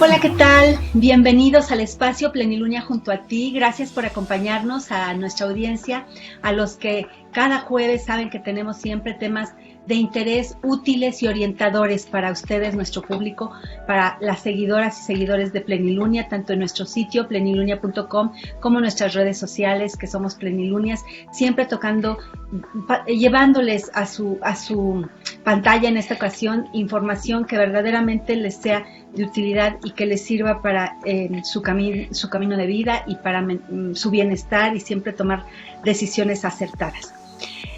Hola, ¿qué tal? Bienvenidos al espacio Plenilunea junto a ti. Gracias por acompañarnos, a nuestra audiencia, a los que cada jueves saben que tenemos siempre temas de interés útiles y orientadores para ustedes, nuestro público, para las seguidoras y seguidores de Plenilunea, tanto en nuestro sitio plenilunea.com como en nuestras redes sociales, que somos Pleniluneas, siempre tocando, llevándoles a su pantalla en esta ocasión información que verdaderamente les sea de utilidad y que les sirva para su camino de vida y para su bienestar y siempre tomar decisiones acertadas.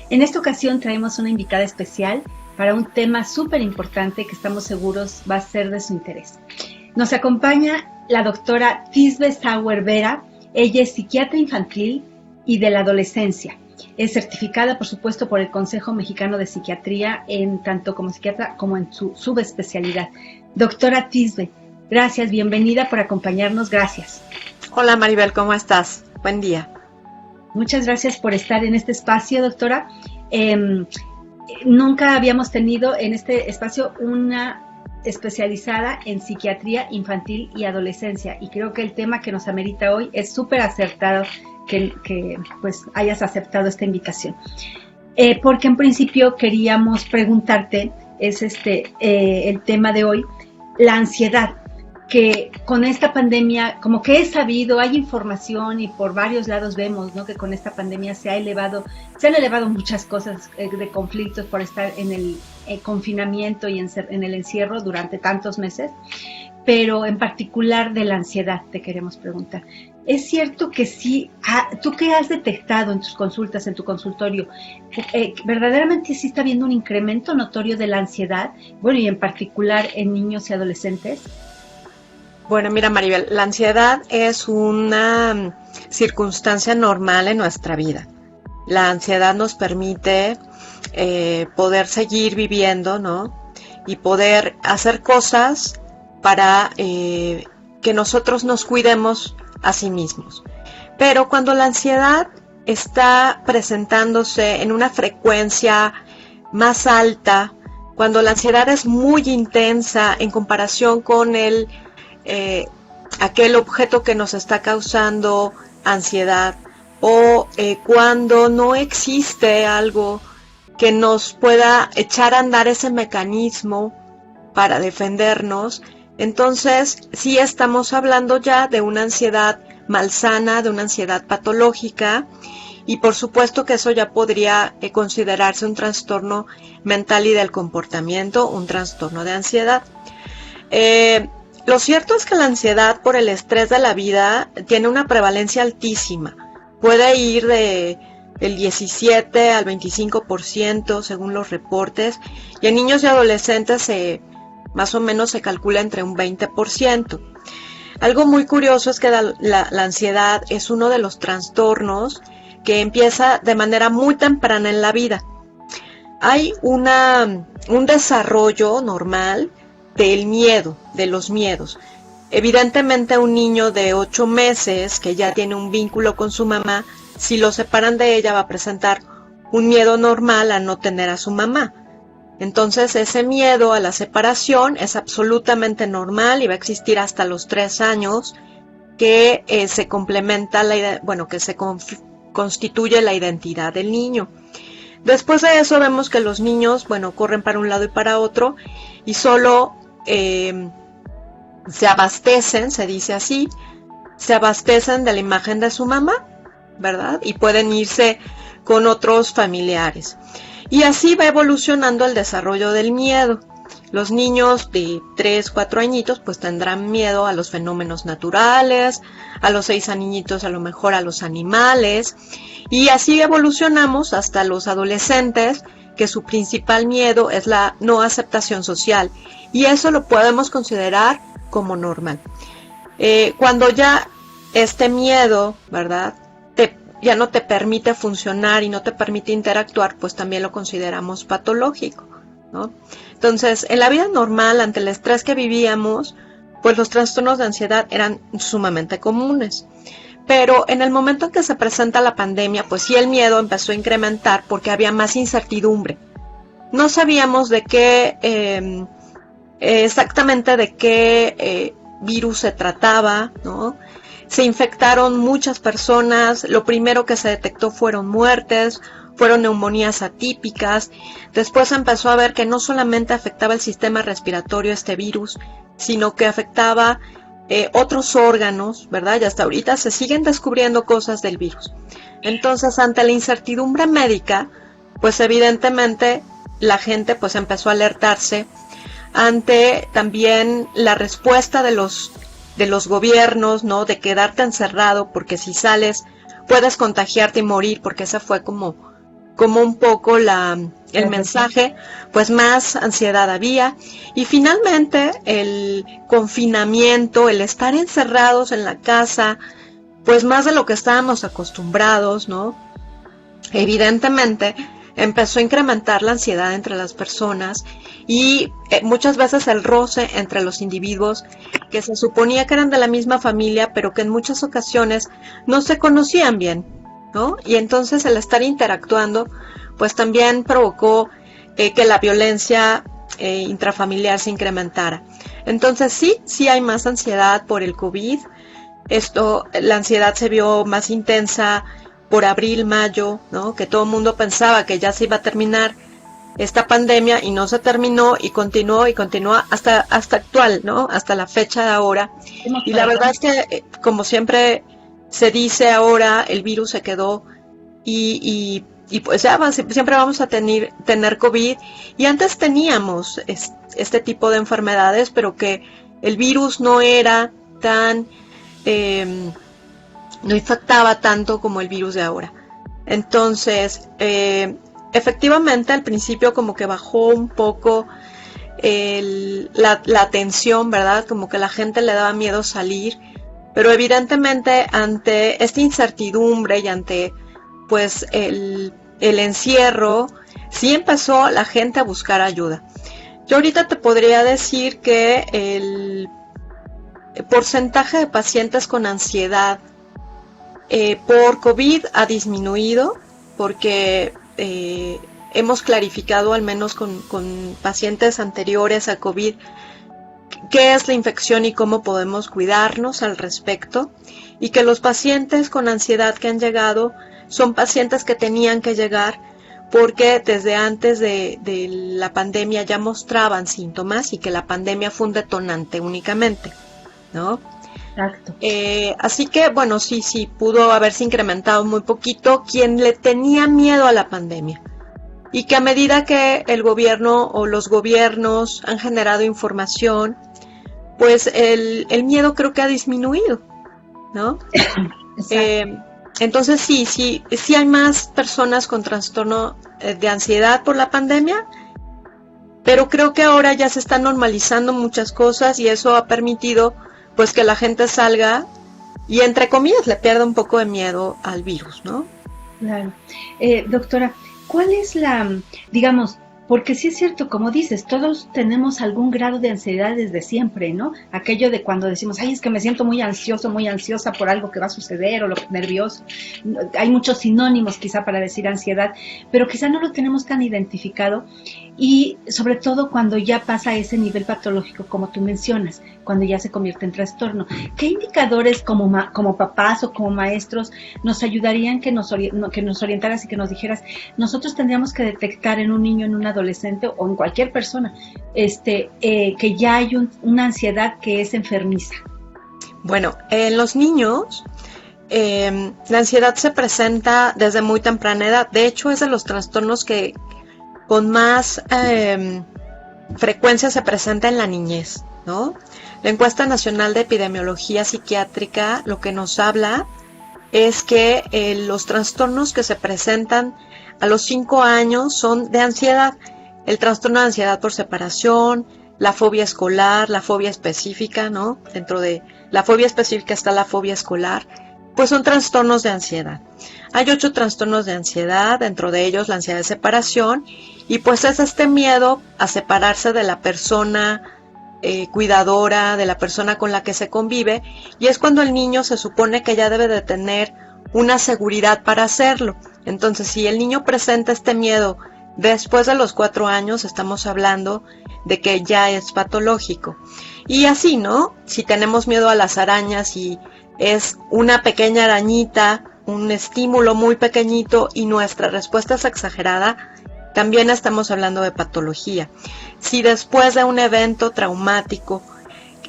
En esta ocasión traemos una invitada especial para un tema súper importante que estamos seguros va a ser de su interés. Nos acompaña la doctora Tisbe Sauer Vera. Ella es psiquiatra infantil y de la adolescencia. Es certificada, por supuesto, por el Consejo Mexicano de Psiquiatría, tanto como psiquiatra como en su subespecialidad. Doctora Tisbe, gracias, bienvenida por acompañarnos, gracias. Hola Maribel, ¿cómo estás? Buen día. Muchas gracias por estar en este espacio, doctora. Nunca habíamos tenido en este espacio una especializada en psiquiatría infantil y adolescencia, y creo que el tema que nos amerita hoy es súper acertado que pues hayas aceptado esta invitación. Porque en principio queríamos preguntarte, es el tema de hoy, la ansiedad, que con esta pandemia, como que he sabido, hay información y por varios lados vemos, ¿no?, que con esta pandemia se han elevado muchas cosas de conflictos por estar en el confinamiento y en el encierro durante tantos meses, pero en particular de la ansiedad te queremos preguntar. ¿Es cierto que sí, tú qué has detectado en tus consultas, en tu consultorio, verdaderamente sí está habiendo un incremento notorio de la ansiedad, bueno, y en particular en niños y adolescentes? Bueno, mira Maribel, la ansiedad es una circunstancia normal en nuestra vida. La ansiedad nos permite poder seguir viviendo, ¿no? Y poder hacer cosas para que nosotros nos cuidemos a sí mismos. Pero cuando la ansiedad está presentándose en una frecuencia más alta, cuando la ansiedad es muy intensa en comparación con aquel objeto que nos está causando ansiedad, o cuando no existe algo que nos pueda echar a andar ese mecanismo para defendernos, entonces sí estamos hablando ya de una ansiedad malsana, de una ansiedad patológica, y por supuesto que eso ya podría considerarse un trastorno mental y del comportamiento, un trastorno de ansiedad. Lo cierto es que la ansiedad por el estrés de la vida tiene una prevalencia altísima. Puede ir del 17 al 25% según los reportes, y en niños y adolescentes más o menos se calcula entre un 20%. Algo muy curioso es que la ansiedad es uno de los trastornos que empieza de manera muy temprana en la vida. Hay un desarrollo normal del miedo, de los miedos. Evidentemente un niño de 8 meses que ya tiene un vínculo con su mamá, si lo separan de ella va a presentar un miedo normal a no tener a su mamá. Entonces ese miedo a la separación es absolutamente normal y va a existir hasta los 3 años, que se complementa, que se constituye la identidad del niño. Después de eso vemos que los niños, corren para un lado y para otro y solo se abastecen, se dice así, se abastecen de la imagen de su mamá, ¿verdad? Y pueden irse con otros familiares. Y así va evolucionando el desarrollo del miedo. Los niños de 3, 4 añitos pues tendrán miedo a los fenómenos naturales, a los 6 añitos a lo mejor a los animales, y así evolucionamos hasta los adolescentes, que su principal miedo es la no aceptación social, y eso lo podemos considerar como normal. Cuando ya este miedo, ¿verdad?, ya no te permite funcionar y no te permite interactuar, pues también lo consideramos patológico, ¿no? Entonces, en la vida normal, ante el estrés que vivíamos, pues los trastornos de ansiedad eran sumamente comunes. Pero en el momento en que se presenta la pandemia, pues sí, el miedo empezó a incrementar porque había más incertidumbre. No sabíamos de qué, exactamente de qué virus se trataba, ¿no? Se infectaron muchas personas, lo primero que se detectó fueron muertes, fueron neumonías atípicas. Después se empezó a ver que no solamente afectaba el sistema respiratorio este virus, sino que afectaba otros órganos, ¿verdad? Y hasta ahorita se siguen descubriendo cosas del virus. Entonces, ante la incertidumbre médica, pues evidentemente la gente pues empezó a alertarse ante también la respuesta de los gobiernos, ¿no? De quedarte encerrado, porque si sales puedes contagiarte y morir, porque esa fue como un poco el mensaje, pues más ansiedad había. Y finalmente el confinamiento, el estar encerrados en la casa, pues más de lo que estábamos acostumbrados, ¿no? Evidentemente empezó a incrementar la ansiedad entre las personas y muchas veces el roce entre los individuos que se suponía que eran de la misma familia, pero que en muchas ocasiones no se conocían bien, ¿no? Y entonces el estar interactuando, pues también provocó que la violencia intrafamiliar se incrementara. Entonces sí hay más ansiedad por el COVID. La ansiedad se vio más intensa por abril, mayo, ¿no? Que todo el mundo pensaba que ya se iba a terminar esta pandemia y no se terminó y continuó hasta actual, ¿no? Hasta la fecha de ahora. Y la verdad es que, como siempre se dice ahora, el virus se quedó y pues ya siempre vamos a tener COVID. Y antes teníamos este tipo de enfermedades, pero que el virus no era tan... no infectaba tanto como el virus de ahora. Entonces, efectivamente al principio como que bajó un poco la tensión, ¿verdad? Como que la gente le daba miedo salir, pero evidentemente ante esta incertidumbre y ante pues el encierro, sí empezó la gente a buscar ayuda. Yo ahorita te podría decir que el porcentaje de pacientes con ansiedad por COVID ha disminuido, porque hemos clarificado, al menos con pacientes anteriores a COVID, qué es la infección y cómo podemos cuidarnos al respecto, y que los pacientes con ansiedad que han llegado son pacientes que tenían que llegar porque desde antes de la pandemia ya mostraban síntomas y que la pandemia fue un detonante únicamente, ¿no? Exacto. Así que, bueno, sí, pudo haberse incrementado muy poquito quien le tenía miedo a la pandemia. Y que a medida que el gobierno o los gobiernos han generado información, pues el miedo creo que ha disminuido, ¿no? Entonces sí hay más personas con trastorno de ansiedad por la pandemia, pero creo que ahora ya se están normalizando muchas cosas y eso ha permitido pues que la gente salga y entre comillas le pierda un poco de miedo al virus, ¿no? Claro. Doctora, ¿cuál es digamos, porque sí es cierto, como dices, todos tenemos algún grado de ansiedad desde siempre, ¿no? Aquello de cuando decimos, ay, es que me siento muy ansioso, muy ansiosa por algo que va a suceder, o nervioso. Hay muchos sinónimos quizá para decir ansiedad, pero quizá no lo tenemos tan identificado, y sobre todo cuando ya pasa a ese nivel patológico, como tú mencionas, cuando ya se convierte en trastorno. ¿Qué indicadores como papás o como maestros nos ayudarían que nos orientaras y que nos dijeras, nosotros tendríamos que detectar en un niño, en un adolescente o en cualquier persona, que ya hay una ansiedad que es enfermiza? Bueno, en los niños la ansiedad se presenta desde muy temprana edad. De hecho, es de los trastornos que con más frecuencia se presenta en la niñez, ¿no? La encuesta nacional de epidemiología psiquiátrica lo que nos habla es que los trastornos que se presentan a los 5 años son de ansiedad. El trastorno de ansiedad por separación, la fobia escolar, la fobia específica, ¿no? Dentro de la fobia específica está la fobia escolar, pues son trastornos de ansiedad. Hay 8 trastornos de ansiedad, dentro de ellos la ansiedad de separación, y pues es este miedo a separarse de la persona cuidadora, de la persona con la que se convive, y es cuando el niño se supone que ya debe de tener una seguridad para hacerlo. Entonces, si el niño presenta este miedo Después de los 4 años estamos hablando de que ya es patológico. Y así, ¿no? Si tenemos miedo a las arañas y es una pequeña arañita, un estímulo muy pequeñito y nuestra respuesta es exagerada, también estamos hablando de patología. Si después de un evento traumático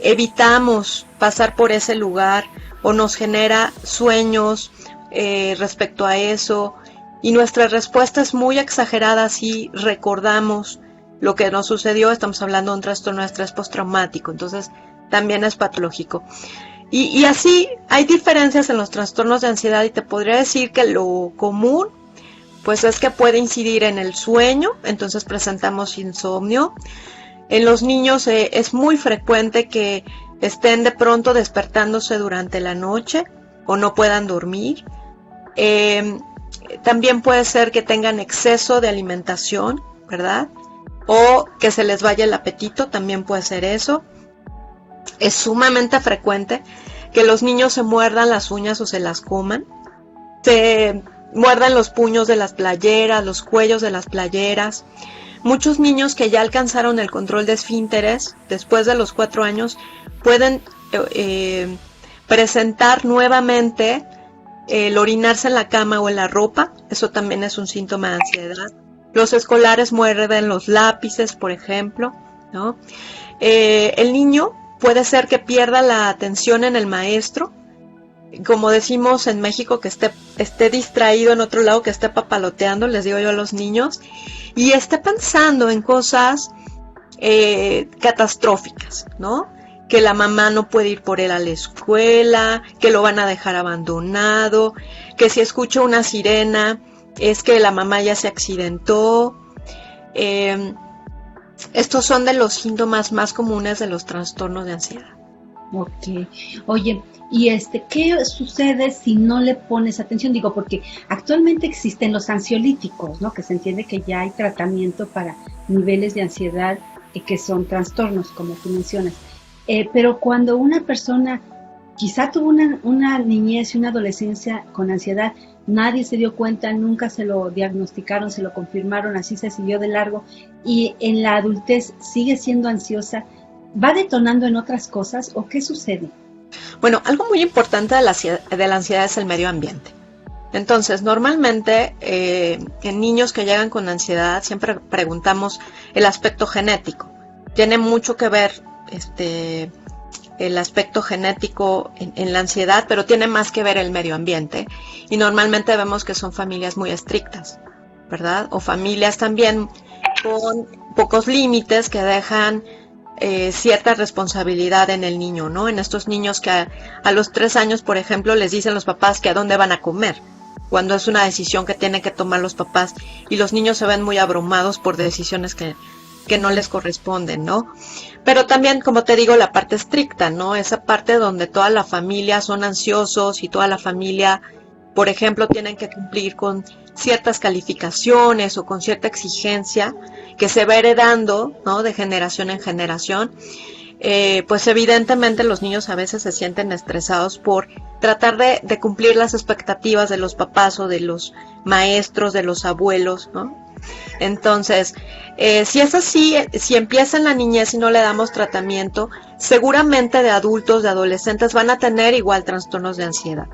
evitamos pasar por ese lugar o nos genera sueños respecto a eso y nuestra respuesta es muy exagerada si recordamos lo que nos sucedió, estamos hablando de un trastorno de estrés postraumático, entonces también es patológico. Y así hay diferencias en los trastornos de ansiedad y te podría decir que lo común pues es que puede incidir en el sueño, entonces presentamos insomnio. En los niños es muy frecuente que estén de pronto despertándose durante la noche o no puedan dormir. También puede ser que tengan exceso de alimentación, ¿verdad? O que se les vaya el apetito, también puede ser eso. Es sumamente frecuente que los niños se muerdan las uñas o se las coman. Se muerdan los puños de las playeras, los cuellos de las playeras. Muchos niños que ya alcanzaron el control de esfínteres después de los 4 años pueden presentar nuevamente el orinarse en la cama o en la ropa. Eso también es un síntoma de ansiedad. Los escolares muerden los lápices, por ejemplo, ¿no? El niño puede ser que pierda la atención en el maestro, como decimos en México, que esté distraído en otro lado, que esté papaloteando, les digo yo a los niños, y esté pensando en cosas catastróficas, ¿no? Que la mamá no puede ir por él a la escuela, que lo van a dejar abandonado, que si escucha una sirena es que la mamá ya se accidentó. Estos son de los síntomas más comunes de los trastornos de ansiedad. Ok. Oye, ¿y qué sucede si no le pones atención? Digo, porque actualmente existen los ansiolíticos, ¿no? Que se entiende que ya hay tratamiento para niveles de ansiedad que son trastornos, como tú mencionas. Pero cuando una persona quizá tuvo una niñez y una adolescencia con ansiedad, nadie se dio cuenta, nunca se lo diagnosticaron, se lo confirmaron, así se siguió de largo, y en la adultez sigue siendo ansiosa, ¿va detonando en otras cosas o qué sucede? Bueno, algo muy importante de la ansiedad es el medio ambiente. Entonces, normalmente en niños que llegan con ansiedad siempre preguntamos el aspecto genético. Tiene mucho que ver el aspecto genético en la ansiedad, pero tiene más que ver el medio ambiente. Y normalmente vemos que son familias muy estrictas, ¿verdad? O familias también con pocos límites que dejan cierta responsabilidad en el niño, ¿no? En estos niños que a los 3 años, por ejemplo, les dicen los papás que a dónde van a comer, cuando es una decisión que tienen que tomar los papás, y los niños se ven muy abrumados por decisiones que no les corresponden, ¿no? Pero también, como te digo, la parte estricta, ¿no? Esa parte donde toda la familia son ansiosos y toda la familia, por ejemplo, tienen que cumplir con ciertas calificaciones o con cierta exigencia que se va heredando, ¿no? De generación en generación. Pues evidentemente los niños a veces se sienten estresados por tratar de cumplir las expectativas de los papás o de los maestros, de los abuelos, ¿no? Entonces, si es así, si empieza en la niñez y no le damos tratamiento, seguramente de adultos, de adolescentes van a tener igual trastornos de ansiedad,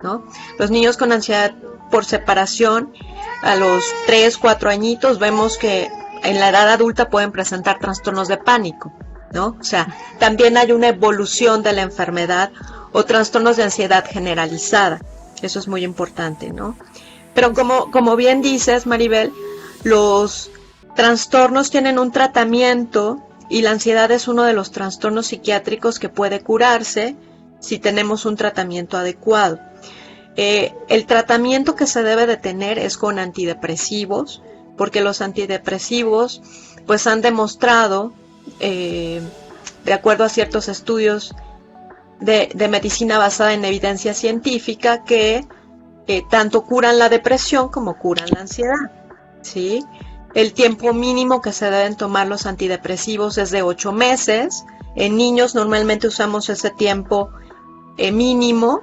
¿no? Los niños con ansiedad por separación, a los 3, 4 añitos, vemos que en la edad adulta pueden presentar trastornos de pánico, ¿no? O sea, también hay una evolución de la enfermedad o trastornos de ansiedad generalizada. Eso es muy importante, ¿no? Pero como bien dices, Maribel, los trastornos tienen un tratamiento y la ansiedad es uno de los trastornos psiquiátricos que puede curarse si tenemos un tratamiento adecuado. El tratamiento que se debe de tener es con antidepresivos, porque los antidepresivos pues han demostrado, de acuerdo a ciertos estudios de medicina basada en evidencia científica, que tanto curan la depresión como curan la ansiedad, ¿sí? El tiempo mínimo que se deben tomar los antidepresivos es de 8 meses. En niños normalmente usamos ese tiempo mínimo,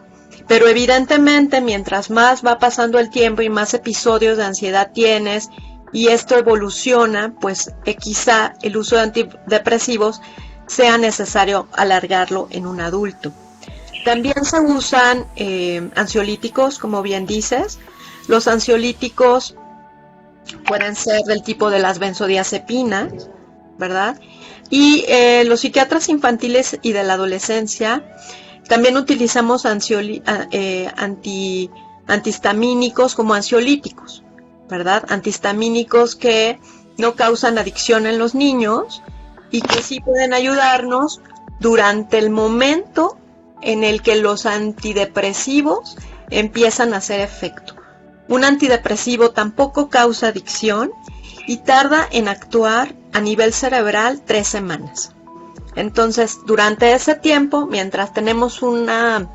pero evidentemente mientras más va pasando el tiempo y más episodios de ansiedad tienes y esto evoluciona, pues quizá el uso de antidepresivos sea necesario alargarlo en un adulto. También se usan ansiolíticos, como bien dices. Los ansiolíticos pueden ser del tipo de las benzodiazepinas, ¿verdad? Y los psiquiatras infantiles y de la adolescencia también utilizamos antihistamínicos como ansiolíticos, ¿verdad? Antihistamínicos que no causan adicción en los niños y que sí pueden ayudarnos durante el momento en el que los antidepresivos empiezan a hacer efecto. Un antidepresivo tampoco causa adicción y tarda en actuar a nivel cerebral 3 semanas. Entonces, durante ese tiempo, mientras tenemos una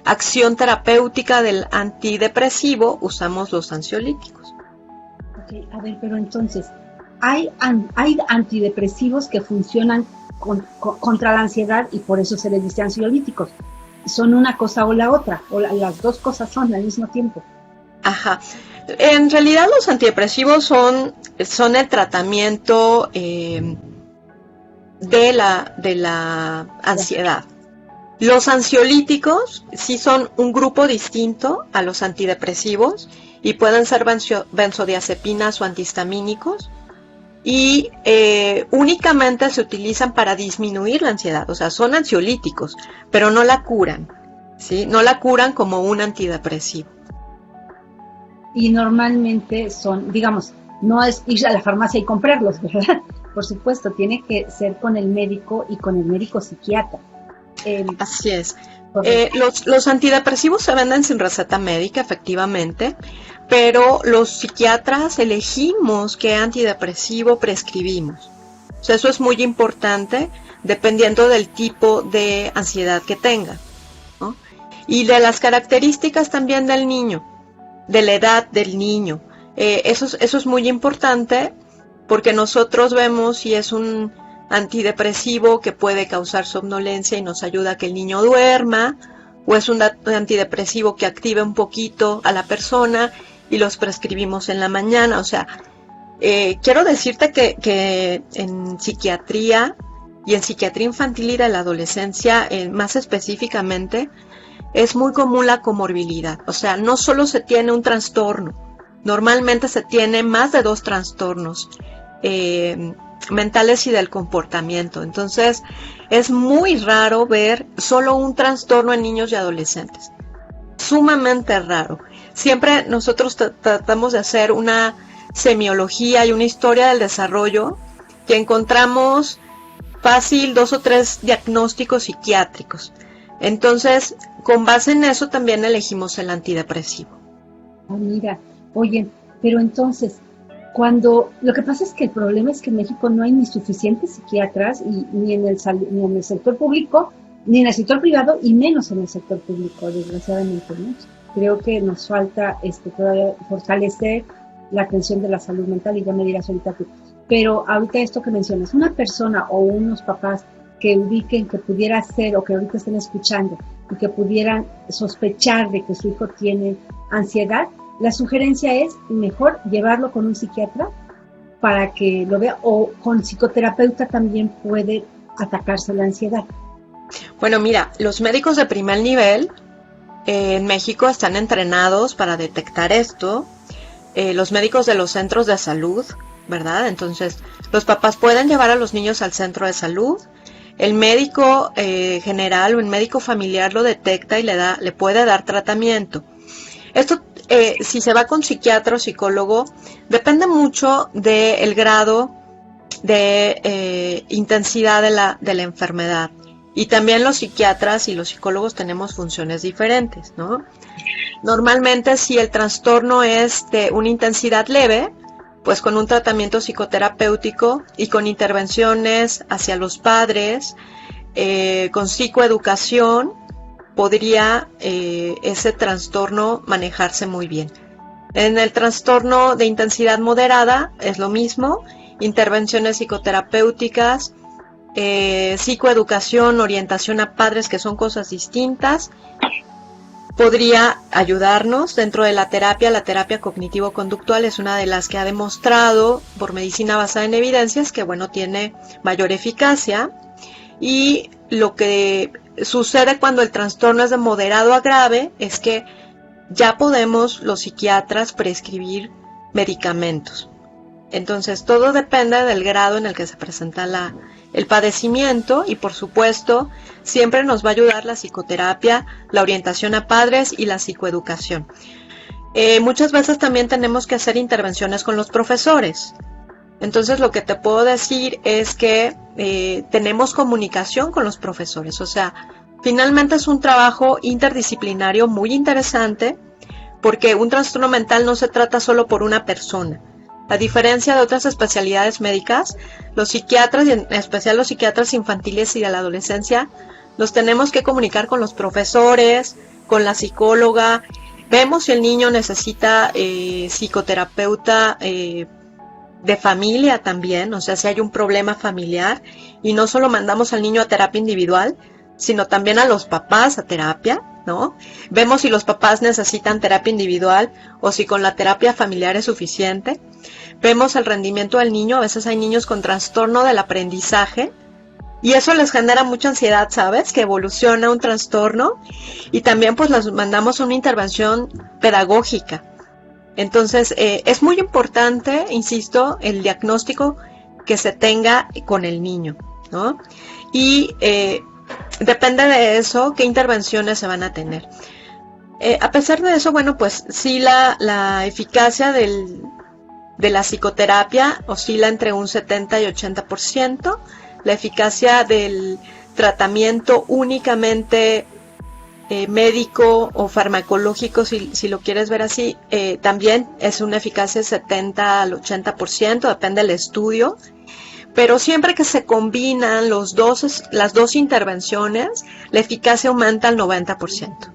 acción terapéutica del antidepresivo, usamos los ansiolíticos. Okay, a ver, pero entonces, hay antidepresivos que funcionan contra la ansiedad y por eso se les dice ansiolíticos. ¿Son una cosa o la otra? ¿O las dos cosas son al mismo tiempo? Ajá. En realidad los antidepresivos son el tratamiento de la ansiedad. Los ansiolíticos sí son un grupo distinto a los antidepresivos y pueden ser benzodiazepinas o antihistamínicos y únicamente se utilizan para disminuir la ansiedad, o sea, son ansiolíticos, pero no la curan, ¿sí? No la curan como un antidepresivo. Y normalmente son, digamos, no es ir a la farmacia y comprarlos, ¿verdad? Por supuesto, tiene que ser con el médico y con el médico psiquiatra. Así es. Los antidepresivos se venden sin receta médica, efectivamente, pero los psiquiatras elegimos qué antidepresivo prescribimos. O sea, eso es muy importante dependiendo del tipo de ansiedad que tenga, ¿no? Y de las características también del niño, de la edad del niño. Eso es muy importante porque nosotros vemos si es un antidepresivo que puede causar somnolencia y nos ayuda a que el niño duerma, o es un antidepresivo que active un poquito a la persona y los prescribimos en la mañana. O sea, quiero decirte que en psiquiatría y en psiquiatría infantil y de la adolescencia, más específicamente, es muy común la comorbilidad. O sea, no solo se tiene un trastorno, normalmente se tiene más de 2 trastornos mentales y del comportamiento. Entonces, es muy raro ver solo un trastorno en niños y adolescentes. Sumamente raro. Siempre nosotros tratamos de hacer una semiología y una historia del desarrollo que encontramos fácil 2 o 3 diagnósticos psiquiátricos. Entonces, con base en eso también elegimos el antidepresivo. Ah, mira, oye, pero entonces, cuando lo que pasa es que el problema es que en México no hay ni suficientes psiquiatras ni en el sector público, ni en el sector privado y menos en el sector público, desgraciadamente, ¿no? Creo que nos falta todavía fortalecer la atención de la salud mental y ya me dirás ahorita tú. Pero ahorita esto que mencionas, una persona o unos papás que ubiquen que pudiera ser o que ahorita estén escuchando y que pudieran sospechar de que su hijo tiene ansiedad, la sugerencia es mejor llevarlo con un psiquiatra para que lo vea, o con psicoterapeuta también puede atacarse la ansiedad. Bueno, mira, los médicos de primer nivel en México están entrenados para detectar esto. Los médicos de los centros de salud, ¿verdad? Entonces, los papás pueden llevar a los niños al centro de salud. El médico general o el médico familiar lo detecta y le puede dar tratamiento. Esto, si se va con psiquiatra o psicólogo, depende mucho del grado de intensidad de la enfermedad. Y también los psiquiatras y los psicólogos tenemos funciones diferentes, ¿no? Normalmente, si el trastorno es de una intensidad leve, pues con un tratamiento psicoterapéutico y con intervenciones hacia los padres, con psicoeducación, podría ese trastorno manejarse muy bien. En el trastorno de intensidad moderada es lo mismo, intervenciones psicoterapéuticas, psicoeducación, orientación a padres, que son cosas distintas, podría ayudarnos dentro de la terapia cognitivo-conductual es una de las que ha demostrado por medicina basada en evidencias que, bueno, tiene mayor eficacia. Y lo que sucede cuando el trastorno es de moderado a grave es que ya podemos los psiquiatras prescribir medicamentos. Entonces todo depende del grado en el que se presenta el padecimiento y, por supuesto, siempre nos va a ayudar la psicoterapia, la orientación a padres y la psicoeducación. Muchas veces también tenemos que hacer intervenciones con los profesores. Entonces lo que te puedo decir es que tenemos comunicación con los profesores. O sea, finalmente es un trabajo interdisciplinario muy interesante porque un trastorno mental no se trata solo por una persona. A diferencia de otras especialidades médicas, los psiquiatras, y en especial los psiquiatras infantiles y de la adolescencia, nos tenemos que comunicar con los profesores, con la psicóloga. Vemos si el niño necesita psicoterapeuta de familia también, o sea, si hay un problema familiar, y no solo mandamos al niño a terapia individual, sino también a los papás a terapia, ¿no? Vemos si los papás necesitan terapia individual o si con la terapia familiar es suficiente. Vemos el rendimiento del niño. A veces hay niños con trastorno del aprendizaje y eso les genera mucha ansiedad, ¿sabes? Que evoluciona un trastorno y también pues los mandamos a una intervención pedagógica. Entonces es muy importante, insisto, el diagnóstico que se tenga con el niño, ¿no? Y depende de eso qué intervenciones se van a tener. A pesar de eso, bueno, pues sí la eficacia de la psicoterapia oscila entre un 70 y 80%. La eficacia del tratamiento únicamente médico o farmacológico, si lo quieres ver así, también es una eficacia de 70 al 80%, depende del estudio. Pero siempre que se combinan las dos intervenciones, la eficacia aumenta al 90%.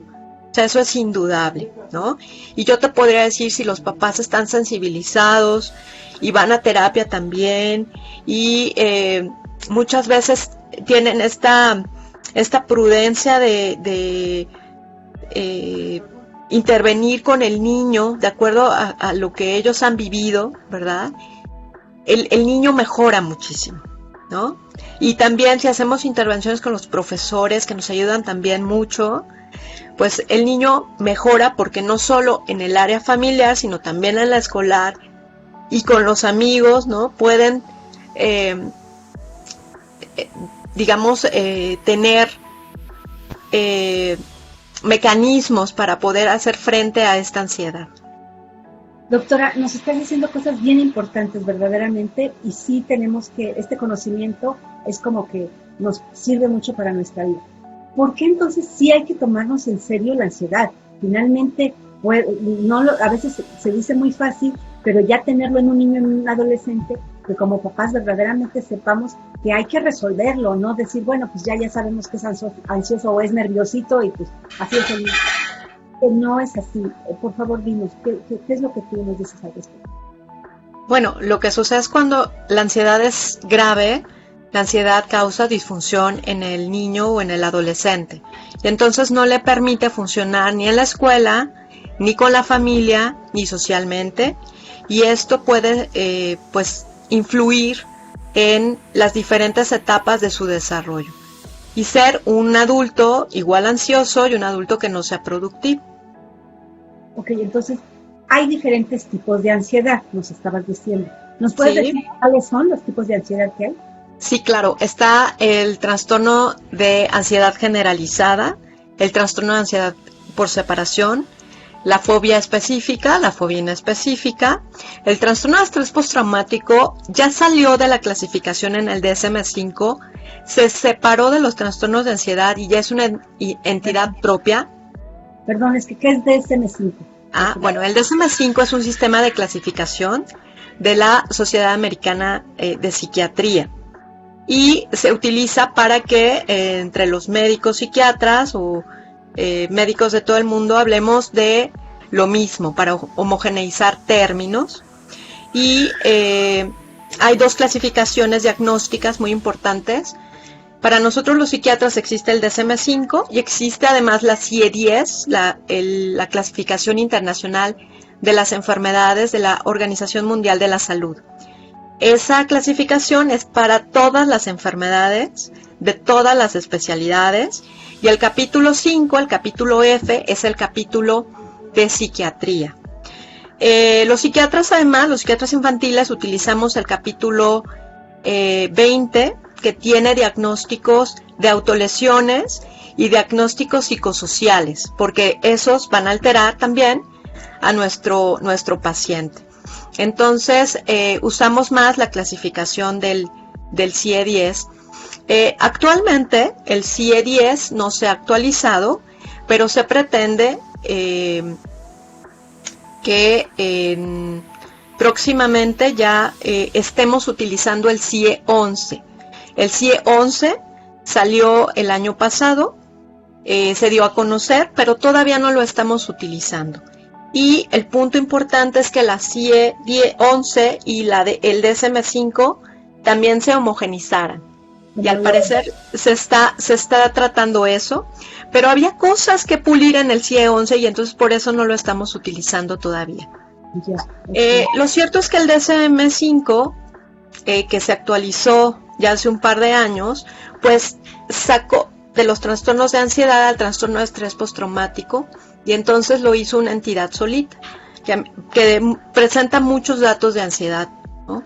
O sea, eso es indudable, ¿no? Y yo te podría decir si los papás están sensibilizados y van a terapia también y muchas veces tienen esta prudencia de intervenir con el niño de acuerdo a lo que ellos han vivido, ¿verdad? El niño mejora muchísimo, ¿no? Y también si hacemos intervenciones con los profesores que nos ayudan también mucho, pues el niño mejora porque no solo en el área familiar, sino también en la escolar y con los amigos, ¿no? Pueden, tener mecanismos para poder hacer frente a esta ansiedad. Doctora, nos estás diciendo cosas bien importantes verdaderamente y sí tenemos que, este conocimiento es como que nos sirve mucho para nuestra vida. ¿Por qué entonces sí hay que tomarnos en serio la ansiedad? Finalmente, pues, a veces se dice muy fácil, pero ya tenerlo en un niño, en un adolescente, que como papás verdaderamente sepamos que hay que resolverlo, no decir, bueno, pues ya sabemos que es ansioso o es nerviosito y pues así es el niño. Que no es así. Por favor, dinos, ¿qué es lo que tú nos dices al respecto? Bueno, lo que sucede es cuando la ansiedad es grave, la ansiedad causa disfunción en el niño o en el adolescente. Y entonces no le permite funcionar ni en la escuela, ni con la familia, ni socialmente. Y esto puede, influir en las diferentes etapas de su desarrollo. Y ser un adulto igual ansioso y un adulto que no sea productivo. Ok, entonces hay diferentes tipos de ansiedad, nos estabas diciendo. ¿Nos puedes decir cuáles son los tipos de ansiedad que hay? Sí, claro. Está el trastorno de ansiedad generalizada, el trastorno de ansiedad por separación, la fobia específica, la fobia inespecífica. El trastorno de estrés postraumático ya salió de la clasificación en el DSM-5, se separó de los trastornos de ansiedad y ya es una entidad propia. Perdón, es que ¿qué es DSM-5? Bueno, el DSM-5 es un sistema de clasificación de la Sociedad Americana de Psiquiatría y se utiliza para que entre los médicos psiquiatras o médicos de todo el mundo hablemos de lo mismo, para homogeneizar términos. Y hay dos clasificaciones diagnósticas muy importantes. Para nosotros los psiquiatras existe el DSM-5 y existe además la CIE-10, la clasificación internacional de las enfermedades de la Organización Mundial de la Salud. Esa clasificación es para todas las enfermedades, de todas las especialidades, y el capítulo 5, el capítulo F, es el capítulo de psiquiatría. Los psiquiatras además, los psiquiatras infantiles, utilizamos el capítulo 20, que tiene diagnósticos de autolesiones y diagnósticos psicosociales, porque esos van a alterar también a nuestro paciente. Entonces, usamos más la clasificación del CIE-10. Actualmente, el CIE-10 no se ha actualizado, pero se pretende que próximamente ya estemos utilizando el CIE-11. El CIE-11 salió el año pasado, se dio a conocer, pero todavía no lo estamos utilizando. Y el punto importante es que la CIE-11 y el DSM-5 también se homogenizaran. Y al parecer se está tratando eso, pero había cosas que pulir en el CIE-11 y entonces por eso no lo estamos utilizando todavía. Lo cierto es que el DSM-5, que se actualizó ya hace un par de años, pues sacó de los trastornos de ansiedad al trastorno de estrés postraumático, y entonces lo hizo una entidad solita, que presenta muchos datos de ansiedad, ¿no?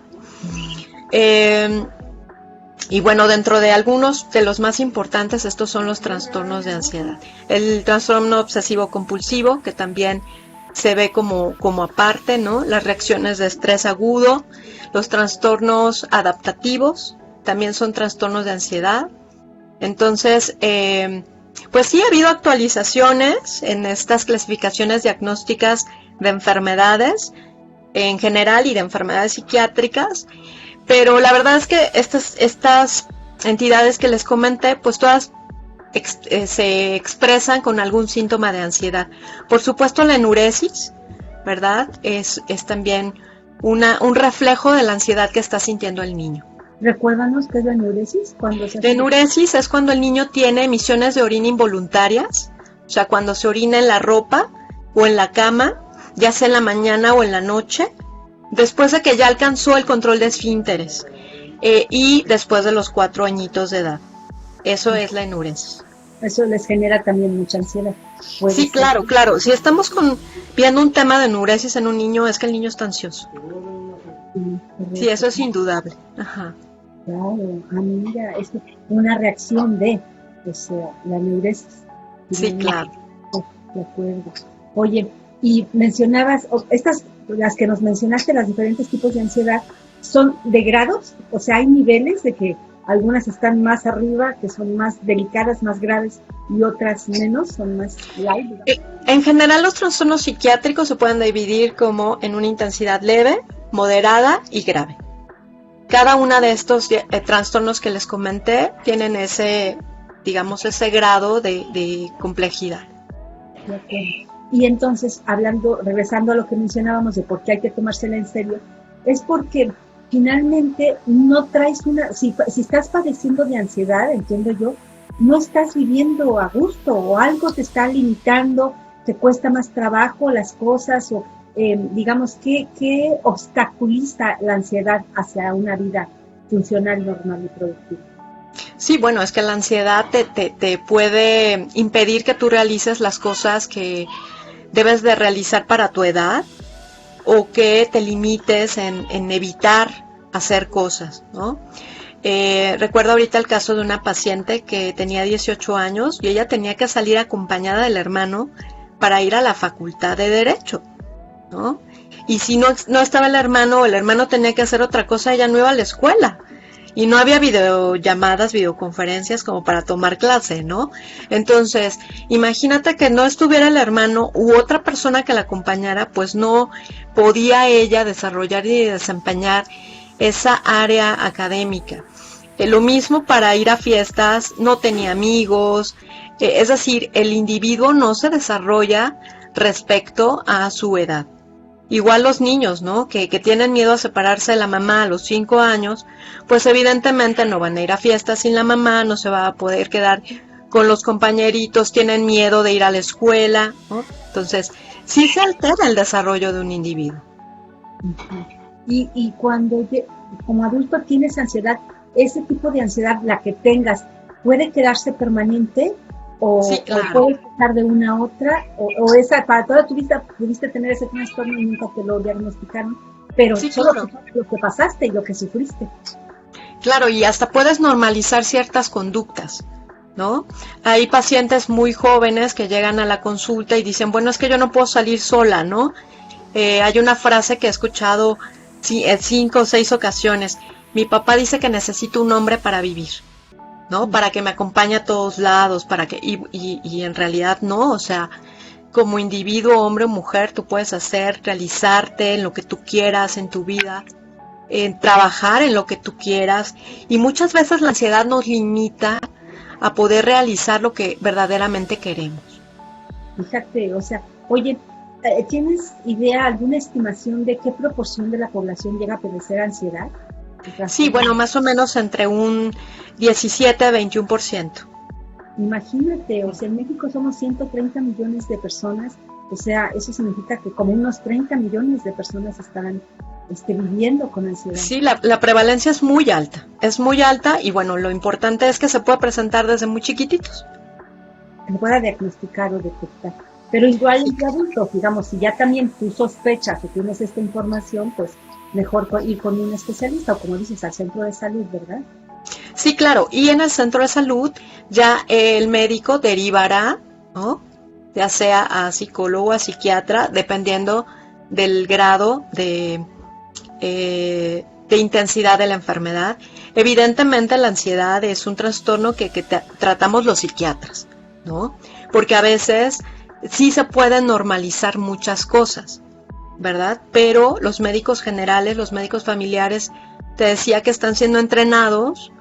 Y bueno, dentro de algunos de los más importantes, estos son los trastornos de ansiedad. El trastorno obsesivo compulsivo, que también se ve como aparte, ¿no? Las reacciones de estrés agudo, los trastornos adaptativos, también son trastornos de ansiedad. Entonces, pues sí ha habido actualizaciones en estas clasificaciones diagnósticas de enfermedades en general y de enfermedades psiquiátricas, pero la verdad es que estas entidades que les comenté, pues todas se expresan con algún síntoma de ansiedad. Por supuesto, la enuresis, ¿verdad? Es también un reflejo de la ansiedad que está sintiendo el niño. Recuérdanos qué es la enuresis. La enuresis es cuando el niño tiene emisiones de orina involuntarias, o sea, cuando se orina en la ropa o en la cama, ya sea en la mañana o en la noche, después de que ya alcanzó el control de esfínteres y después de los 4 añitos de edad. Eso es la enuresis. Eso les genera también mucha ansiedad. Sí, claro, claro. Si estamos viendo un tema de enuresis en un niño, es que el niño está ansioso. Sí, eso es indudable. Ajá. Claro, mira, es una reacción de la enuresis. Sí, claro. De acuerdo. Oye, y mencionabas, las que nos mencionaste, los diferentes tipos de ansiedad, ¿son de grados? O sea, hay niveles de que algunas están más arriba, que son más delicadas, más graves, y otras menos, son más light. En general, los trastornos psiquiátricos se pueden dividir como en una intensidad leve, moderada y grave. Cada una de estos trastornos que les comenté tienen ese grado de complejidad. Y entonces, regresando a lo que mencionábamos de por qué hay que tomársela en serio, es porque finalmente no traes si estás padeciendo de ansiedad, entiendo yo, no estás viviendo a gusto, o algo te está limitando, te cuesta más trabajo las cosas, o ¿qué obstaculiza la ansiedad hacia una vida funcional, normal y productiva? Sí, bueno, es que la ansiedad te puede impedir que tú realices las cosas que debes de realizar para tu edad, o que te limites en evitar hacer cosas, ¿no? Recuerdo ahorita el caso de una paciente que tenía 18 años y ella tenía que salir acompañada del hermano para ir a la facultad de Derecho, ¿no? Y si no estaba el hermano, o el hermano tenía que hacer otra cosa, ella no iba a la escuela. Y no había videollamadas, videoconferencias como para tomar clase, ¿no? Entonces, imagínate que no estuviera el hermano u otra persona que la acompañara, pues no podía ella desarrollar y desempeñar esa área académica. Lo mismo para ir a fiestas, no tenía amigos, es decir, el individuo no se desarrolla respecto a su edad. Igual los niños, ¿no? Que tienen miedo a separarse de la mamá a los 5 años, pues evidentemente no van a ir a fiestas sin la mamá, no se va a poder quedar con los compañeritos, tienen miedo de ir a la escuela, ¿no? Entonces, sí se altera el desarrollo de un individuo. Y cuando como adulto tienes ansiedad, ese tipo de ansiedad, la que tengas, ¿puede quedarse permanente? Sí, claro. ¿O puede pasar de una a otra? ¿O esa, para toda tu vida pudiste tener ese trastorno y nunca te lo diagnosticaron? Pero Sí, solo claro. lo que pasaste y lo que sufriste. Claro, y hasta puedes normalizar ciertas conductas, ¿no? Hay pacientes muy jóvenes que llegan a la consulta y dicen, bueno, es que yo no puedo salir sola, ¿no? Hay una frase que he escuchado en 5 o 6 ocasiones. Mi papá dice que necesito un hombre para vivir, ¿no? Para que me acompañe a todos lados, y en realidad no, o sea, como individuo, hombre o mujer, tú puedes realizarte en lo que tú quieras en tu vida, trabajar en lo que tú quieras, y muchas veces la ansiedad nos limita a poder realizar lo que verdaderamente queremos. Fíjate, o sea, oye, ¿tienes idea, alguna estimación de qué proporción de la población llega a padecer ansiedad? Sí, bueno, más o menos entre un 17 a 21%. Imagínate, o sea, en México somos 130 millones de personas, o sea, eso significa que como unos 30 millones de personas están viviendo con ansiedad. Sí, la prevalencia es muy alta y bueno, lo importante es que se puede presentar desde muy chiquititos. Se pueda diagnosticar o detectar. Pero igual de adultos, digamos, si ya también tú sospechas o tienes esta información, pues mejor ir con un especialista o como dices, al centro de salud, ¿verdad? Sí, claro, y en el centro de salud ya el médico derivará, ¿no? Ya sea a psicólogo o a psiquiatra, dependiendo del grado de intensidad de la enfermedad. Evidentemente la ansiedad es un trastorno que tratamos los psiquiatras, ¿no? Porque a veces sí se pueden normalizar muchas cosas, ¿verdad? Pero los médicos generales, los médicos familiares, te decía que están siendo entrenados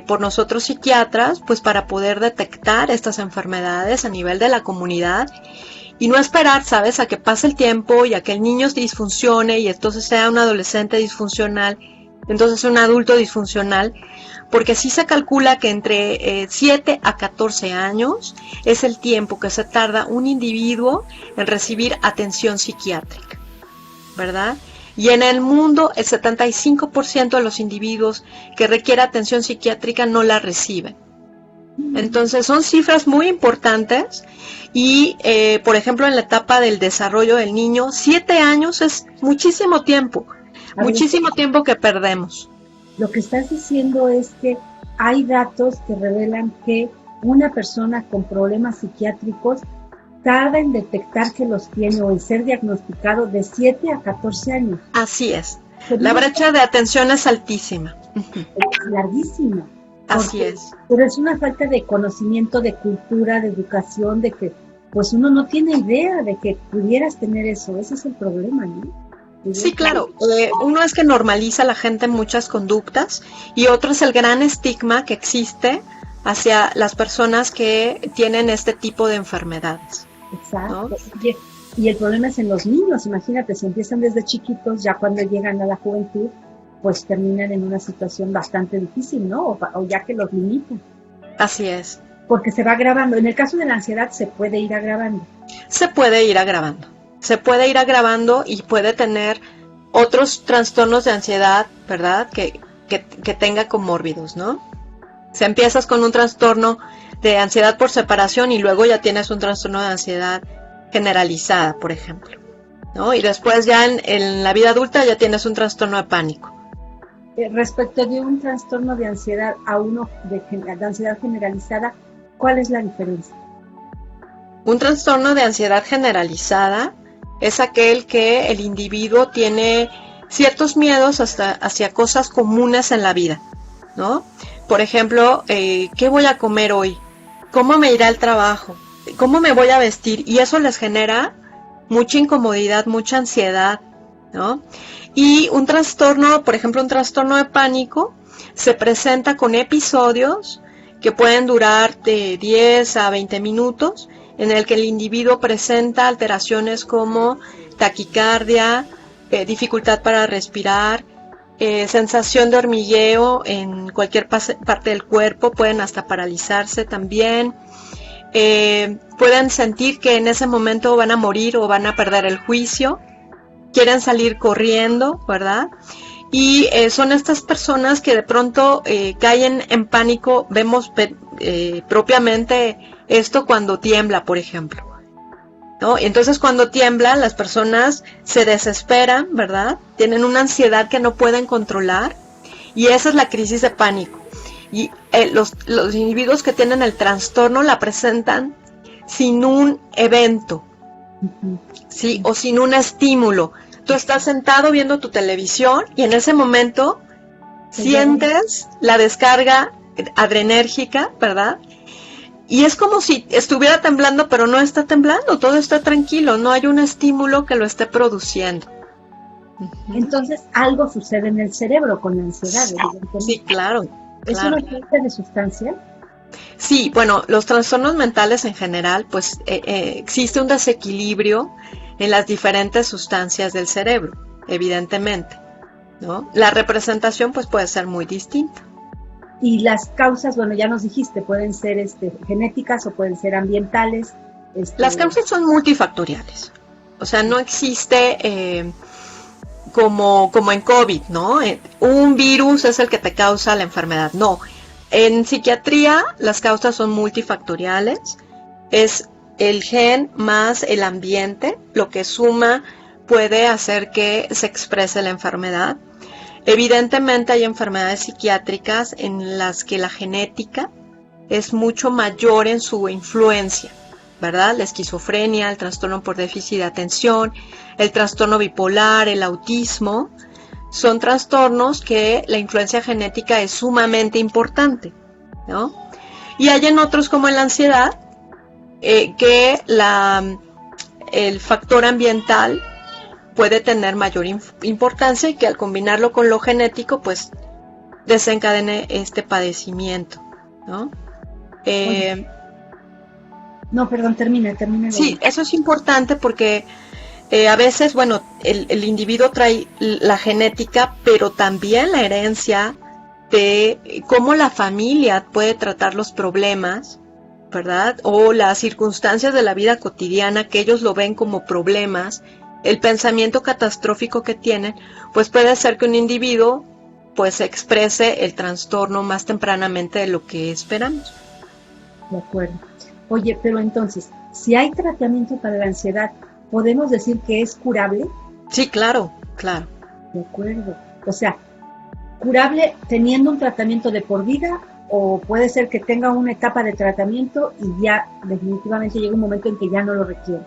por nosotros psiquiatras, pues para poder detectar estas enfermedades a nivel de la comunidad y no esperar, ¿sabes?, a que pase el tiempo y a que el niño disfuncione y entonces sea un adolescente disfuncional, entonces un adulto disfuncional, porque sí se calcula que entre 7 a 14 años es el tiempo que se tarda un individuo en recibir atención psiquiátrica, ¿verdad? Y en el mundo el 75% de los individuos que requieren atención psiquiátrica no la reciben. Entonces son cifras muy importantes y, por ejemplo, en la etapa del desarrollo del niño, 7 años es muchísimo tiempo que perdemos. Lo que estás diciendo es que hay datos que revelan que una persona con problemas psiquiátricos tarda en detectar que los tiene o en ser diagnosticado de 7 a 14 años. Así es. La brecha de atención es altísima. Es larguísima. Así es. Pero es una falta de conocimiento, de cultura, de educación, de que pues uno no tiene idea de que pudieras tener eso. Ese es el problema, ¿no? Sí, claro. Uno es que normaliza a la gente muchas conductas y otro es el gran estigma que existe hacia las personas que tienen este tipo de enfermedades. Exacto. ¿No? Y el problema es en los niños. Imagínate, si empiezan desde chiquitos, ya cuando llegan a la juventud, pues terminan en una situación bastante difícil, ¿no? O ya que los limitan. Así es. Porque se va agravando. En el caso de la ansiedad se puede ir agravando. Se puede ir agravando. Se puede ir agravando y puede tener otros trastornos de ansiedad, ¿verdad? Que tenga comórbidos, ¿no? Si empiezas con un trastorno de ansiedad por separación y luego ya tienes un trastorno de ansiedad generalizada, por ejemplo, ¿no? Y después ya en la vida adulta ya tienes un trastorno de pánico. Respecto de un trastorno de ansiedad a uno de ansiedad generalizada, ¿cuál es la diferencia? Un trastorno de ansiedad generalizada es aquel que el individuo tiene ciertos miedos hacia cosas comunes en la vida, ¿no? Por ejemplo, ¿qué voy a comer hoy? ¿Cómo me irá el trabajo? ¿Cómo me voy a vestir? Y eso les genera mucha incomodidad, mucha ansiedad, ¿no? Y un trastorno, por ejemplo, un trastorno de pánico, se presenta con episodios que pueden durar de 10 a 20 minutos, en el que el individuo presenta alteraciones como taquicardia, dificultad para respirar, sensación de hormigueo en cualquier parte del cuerpo, pueden hasta paralizarse también, pueden sentir que en ese momento van a morir o van a perder el juicio, quieren salir corriendo, ¿verdad? Y son estas personas que de pronto caen en pánico. Vemos propiamente esto cuando tiembla, por ejemplo, ¿no? Y entonces cuando tiembla, las personas se desesperan, ¿verdad? Tienen una ansiedad que no pueden controlar, y esa es la crisis de pánico. Y los individuos que tienen el trastorno la presentan sin un evento, ¿sí? O sin un estímulo. Tú estás sentado viendo tu televisión y en ese momento sientes la descarga adrenérgica, ¿verdad? Y es como si estuviera temblando, pero no está temblando, todo está tranquilo, no hay un estímulo que lo esté produciendo. Entonces algo sucede en el cerebro con la ansiedad, evidentemente. Sí, claro. ¿Es una falta de sustancia? Sí, bueno, los trastornos mentales en general, pues existe un desequilibrio en las diferentes sustancias del cerebro, evidentemente, ¿no? La representación pues puede ser muy distinta. Y las causas, bueno, ya nos dijiste, pueden ser genéticas o pueden ser ambientales. Las causas son multifactoriales, o sea, no existe como en COVID, ¿no? Un virus es el que te causa la enfermedad, no. En psiquiatría las causas son multifactoriales, es el gen más el ambiente, lo que suma puede hacer que se exprese la enfermedad. Evidentemente hay enfermedades psiquiátricas en las que la genética es mucho mayor en su influencia, ¿verdad? La esquizofrenia, el trastorno por déficit de atención, el trastorno bipolar, el autismo, son trastornos que la influencia genética es sumamente importante, ¿no? Y hay en otros como en la ansiedad, que el factor ambiental puede tener mayor importancia y que al combinarlo con lo genético, pues desencadene este padecimiento, ¿no? No, perdón, termina. Sí, eso es importante porque a veces, bueno, el individuo trae la genética, pero también la herencia de cómo la familia puede tratar los problemas, ¿verdad? O las circunstancias de la vida cotidiana que ellos lo ven como problemas, el pensamiento catastrófico que tienen, pues puede ser que un individuo pues exprese el trastorno más tempranamente de lo que esperamos. De acuerdo. Oye, pero entonces, si hay tratamiento para la ansiedad, ¿podemos decir que es curable? Sí, claro. De acuerdo. O sea, curable teniendo un tratamiento de por vida, o puede ser que tenga una etapa de tratamiento y ya definitivamente llega un momento en que ya no lo requiere.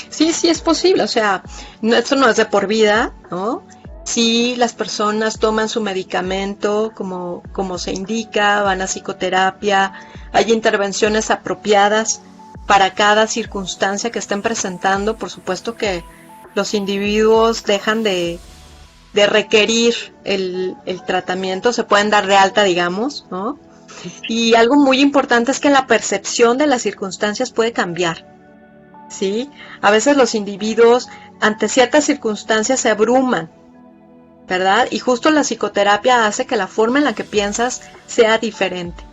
Sí, es posible, o sea, esto no es de por vida, ¿no? Si las personas toman su medicamento como se indica, van a psicoterapia, hay intervenciones apropiadas para cada circunstancia que estén presentando, por supuesto que los individuos dejan de requerir el tratamiento, se pueden dar de alta, digamos, ¿no? Y algo muy importante es que la percepción de las circunstancias puede cambiar, ¿sí? A veces los individuos ante ciertas circunstancias se abruman, ¿verdad? Y justo la psicoterapia hace que la forma en la que piensas sea diferente.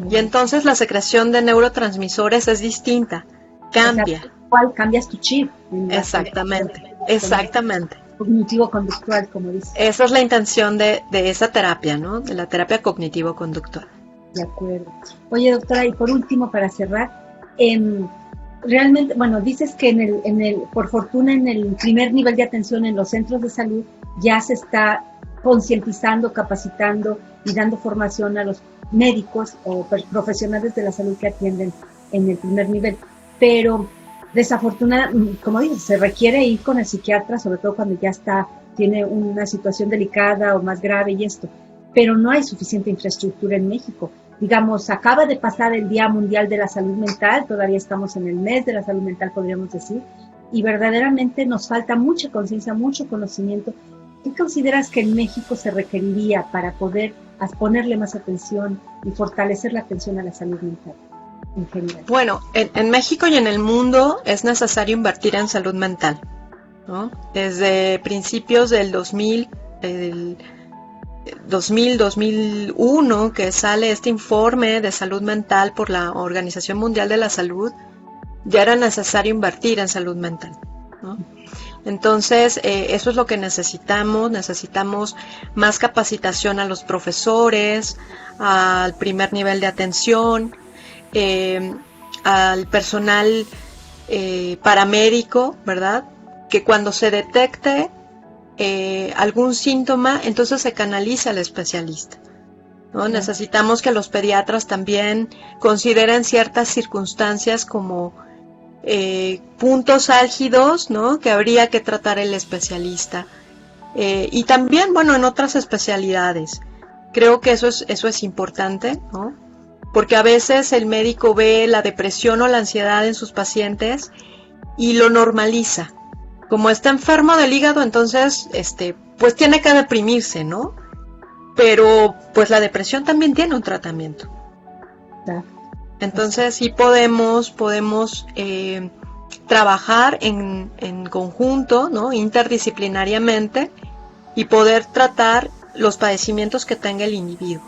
Y entonces la secreción de neurotransmisores es distinta, cambia. O sea, ¿cuál cambias tu chip? Exactamente. Cognitivo-conductual, como dice. Esa es la intención de esa terapia, ¿no? De la terapia cognitivo-conductual. De acuerdo. Oye, doctora, y por último, para cerrar, realmente, bueno, dices que por fortuna, en el primer nivel de atención en los centros de salud ya se está concientizando, capacitando y dando formación a los médicos o profesionales de la salud que atienden en el primer nivel. Pero desafortunadamente, como dices, se requiere ir con el psiquiatra, sobre todo cuando ya tiene una situación delicada o más grave y esto. Pero no hay suficiente infraestructura en México. Digamos, acaba de pasar el Día Mundial de la Salud Mental, todavía estamos en el mes de la salud mental, podríamos decir, y verdaderamente nos falta mucha conciencia, mucho conocimiento. ¿Qué consideras que en México se requeriría para poder ponerle más atención y fortalecer la atención a la salud mental en general? Bueno, en México y en el mundo es necesario invertir en salud mental. ¿no? Desde principios del 2001, que sale este informe de salud mental por la Organización Mundial de la Salud, ya era necesario invertir en salud mental, ¿no? Entonces, eso es lo que necesitamos más capacitación a los profesores, al primer nivel de atención, al personal paramédico, ¿verdad? Que cuando se detecte algún síntoma, entonces se canaliza al especialista, ¿no? Sí. Necesitamos que los pediatras también consideren ciertas circunstancias como puntos álgidos, ¿no? Que habría que tratar el especialista. Y también, bueno, en otras especialidades. Creo que eso es importante, ¿no? Porque a veces el médico ve la depresión o la ansiedad en sus pacientes y lo normaliza. Como está enfermo del hígado, entonces, pues tiene que deprimirse, ¿no? Pero, pues la depresión también tiene un tratamiento. Entonces, sí podemos trabajar en conjunto, ¿no? Interdisciplinariamente, y poder tratar los padecimientos que tenga el individuo.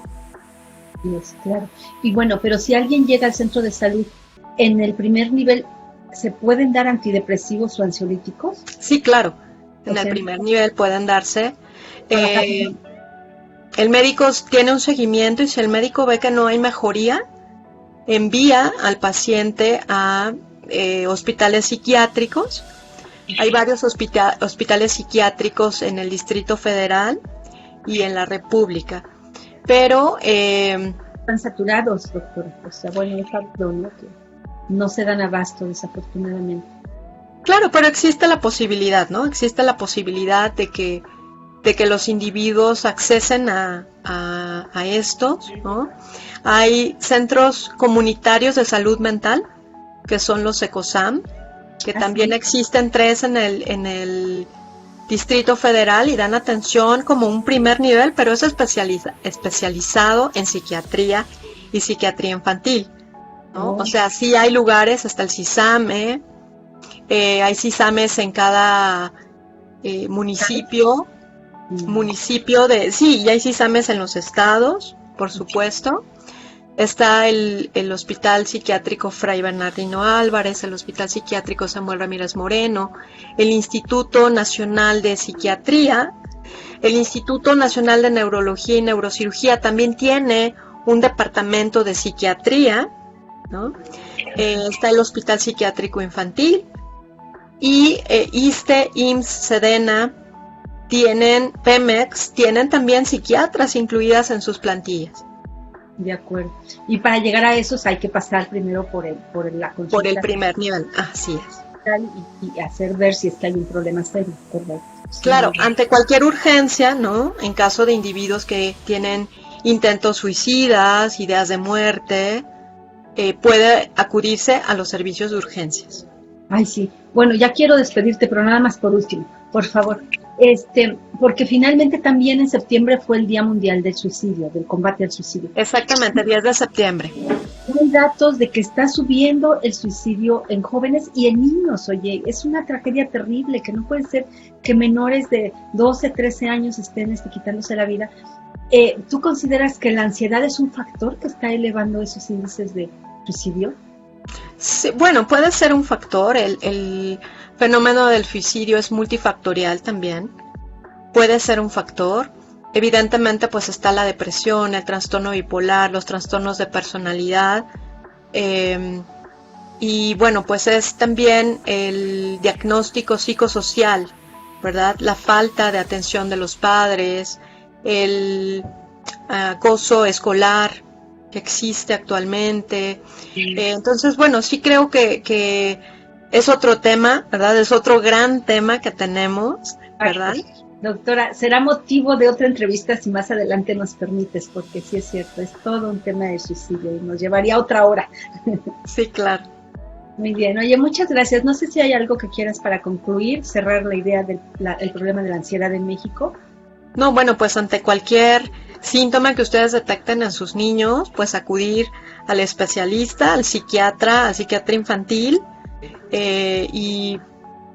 Yes, claro. Y bueno, pero si alguien llega al centro de salud en el primer nivel, ¿se pueden dar antidepresivos o ansiolíticos? Sí, claro. En el primer nivel pueden darse. El médico tiene un seguimiento y si el médico ve que no hay mejoría, envía al paciente a hospitales psiquiátricos. Hay varios hospitales psiquiátricos en el Distrito Federal y en la República. Pero están saturados, doctora. O sea, bueno, es algo, ¿no? Que no se dan abasto, desafortunadamente. Claro, pero existe la posibilidad, ¿no? Existe la posibilidad de que los individuos accesen a estos, ¿no? Hay centros comunitarios de salud mental, que son los ECOSAM, que también existen 3 en el Distrito Federal y dan atención como un primer nivel, pero es especializado en psiquiatría y psiquiatría infantil, ¿no? O sea, sí hay lugares, hasta el CISAME, hay CISAMES en cada municipio, sí, y hay CISAMES en los estados, por supuesto. Está el Hospital Psiquiátrico Fray Bernardino Álvarez, el Hospital Psiquiátrico Samuel Ramírez Moreno, el Instituto Nacional de Psiquiatría, el Instituto Nacional de Neurología y Neurocirugía también tiene un departamento de psiquiatría, ¿no? Está el Hospital Psiquiátrico Infantil y ISSSTE, IMSS, SEDENA, Pemex, tienen también psiquiatras incluidas en sus plantillas. De acuerdo. Y para llegar a esos hay que pasar primero por la consulta. Por el primer nivel, así es. Y hacer ver si es que hay un problema serio, correcto. Claro, ante cualquier urgencia, ¿no? En caso de individuos que tienen intentos suicidas, ideas de muerte, puede acudirse a los servicios de urgencias. Ay, sí. Bueno, ya quiero despedirte, pero nada más por último, por favor. Porque finalmente también en septiembre fue el Día Mundial del Suicidio, del combate al suicidio. Exactamente, 10 de septiembre. Hay datos de que está subiendo el suicidio en jóvenes y en niños, oye, es una tragedia terrible, que no puede ser que menores de 12, 13 años estén quitándose la vida. ¿Tú consideras que la ansiedad es un factor que está elevando esos índices de suicidio? Sí, bueno, puede ser un factor. El fenómeno del suicidio es multifactorial también. Puede ser un factor. Evidentemente, pues está la depresión, el trastorno bipolar, los trastornos de personalidad. Y bueno, pues es también el diagnóstico psicosocial, ¿verdad? La falta de atención de los padres, el acoso escolar que existe actualmente. Entonces, bueno, sí creo que es otro tema, ¿verdad? Es otro gran tema que tenemos, ¿verdad? Doctora, será motivo de otra entrevista si más adelante nos permites, porque sí es cierto, es todo un tema de suicidio y nos llevaría otra hora. Sí, claro. Muy bien, oye, muchas gracias. No sé si hay algo que quieras para concluir, cerrar la idea del problema de la ansiedad en México. No, bueno, pues ante cualquier síntoma que ustedes detecten en sus niños, pues acudir al especialista, al psiquiatra infantil, y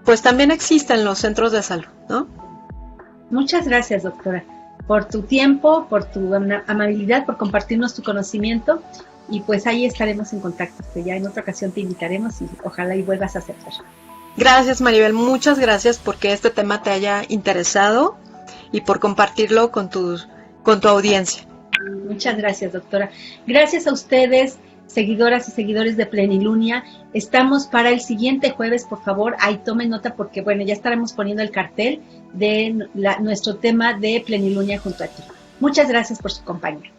pues también existe en los centros de salud, ¿no? Muchas gracias, doctora, por tu tiempo, por tu amabilidad, por compartirnos tu conocimiento, y pues ahí estaremos en contacto. Ya en otra ocasión te invitaremos y ojalá y vuelvas a aceptar. Gracias, Maribel, muchas gracias porque este tema te haya interesado y por compartirlo con tu audiencia. Muchas gracias, doctora. Gracias a ustedes, seguidoras y seguidores de Plenilunia. Estamos para el siguiente jueves, por favor, ahí tomen nota porque, bueno, ya estaremos poniendo el cartel de nuestro tema de Plenilunia junto a ti. Muchas gracias por su compañía.